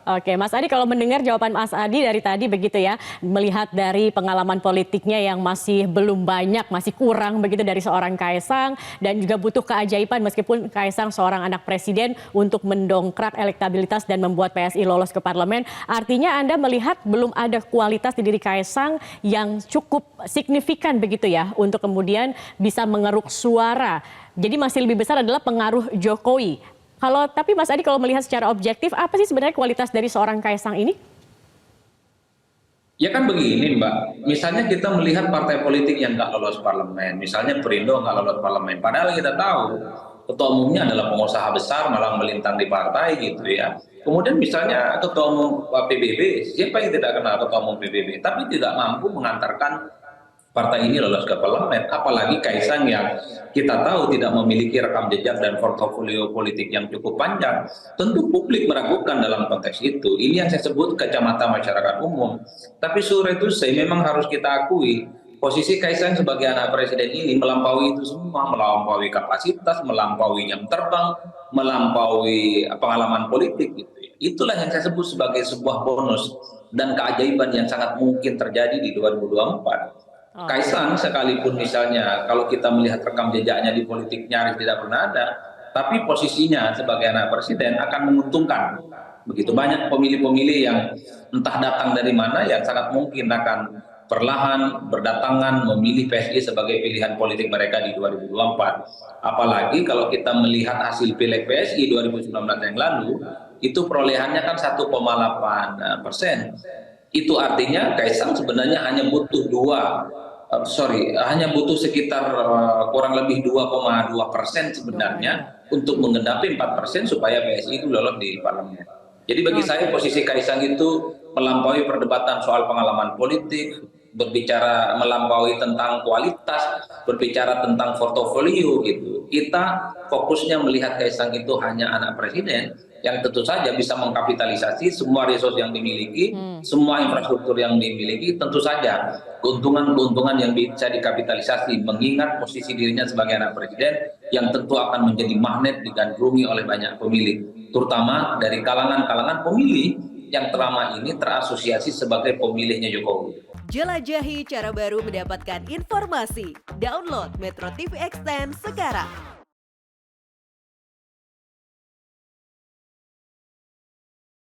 Oke, Mas Adi, kalau mendengar jawaban Mas Adi dari tadi begitu ya, melihat dari pengalaman politiknya yang masih belum banyak, masih kurang begitu dari seorang Kaisang dan juga butuh keajaiban meskipun Kaisang seorang anak presiden untuk mendongkrak elektabilitas dan membuat PSI lolos ke parlemen. Artinya Anda melihat belum ada kualitas di diri Kaisang yang cukup signifikan begitu ya untuk kemudian bisa mengeruk suara. Jadi masih lebih besar adalah pengaruh Jokowi. Tapi Mas Adi kalau melihat secara objektif, apa sih sebenarnya kualitas dari seorang Kaisang ini? Ya kan begini Mbak, misalnya kita melihat partai politik yang nggak lolos parlemen, misalnya Perindo nggak lolos parlemen, padahal kita tahu ketua umumnya adalah pengusaha besar malah melintang di partai gitu ya. Kemudian misalnya ketua umum PBB, siapa yang tidak kenal ketua umum PBB, tapi tidak mampu mengantarkan partai ini lolos ke parlemen, apalagi Kaisang yang kita tahu tidak memiliki rekam jejak dan portofolio politik yang cukup panjang. Tentu publik meragukan dalam konteks itu. Ini yang saya sebut kacamata masyarakat umum. Tapi sore itu saya memang harus kita akui, posisi Kaisang sebagai anak presiden ini melampaui itu semua, melampaui kapasitas, melampaui jam terbang, melampaui pengalaman politik gitu. Itulah yang saya sebut sebagai sebuah bonus dan keajaiban yang sangat mungkin terjadi di 2024. Oke. Kaisang sekalipun misalnya kalau kita melihat rekam jejaknya di politik nyaris tidak pernah ada, tapi posisinya sebagai anak presiden akan menguntungkan. Begitu banyak pemilih-pemilih yang entah datang dari mana yang sangat mungkin akan perlahan berdatangan memilih PSI sebagai pilihan politik mereka di 2024. Apalagi kalau kita melihat hasil pileg PSI 2019 yang lalu, itu perolehannya kan 1,8%. Itu artinya Kaisang sebenarnya hanya butuh hanya butuh sekitar kurang lebih 2,2% 2,2. sebenarnya untuk menggenapi 4% supaya PSI itu lolos di parlemen. Jadi bagi saya Oke. posisi Kaisang itu melampaui perdebatan soal pengalaman politik, berbicara melampaui tentang kualitas, berbicara tentang portofolio gitu. Kita fokusnya melihat Kaisang itu hanya anak presiden yang tentu saja bisa mengkapitalisasi semua resource yang dimiliki, Hmm. semua infrastruktur yang dimiliki, tentu saja keuntungan-keuntungan yang bisa dikapitalisasi mengingat posisi dirinya sebagai anak presiden yang tentu akan menjadi magnet digandrungi oleh banyak pemilih, terutama dari kalangan-kalangan pemilih yang selama ini terasosiasi sebagai pemilihnya Jokowi. Jelajahi cara baru mendapatkan informasi. Download Metro TV Extend sekarang.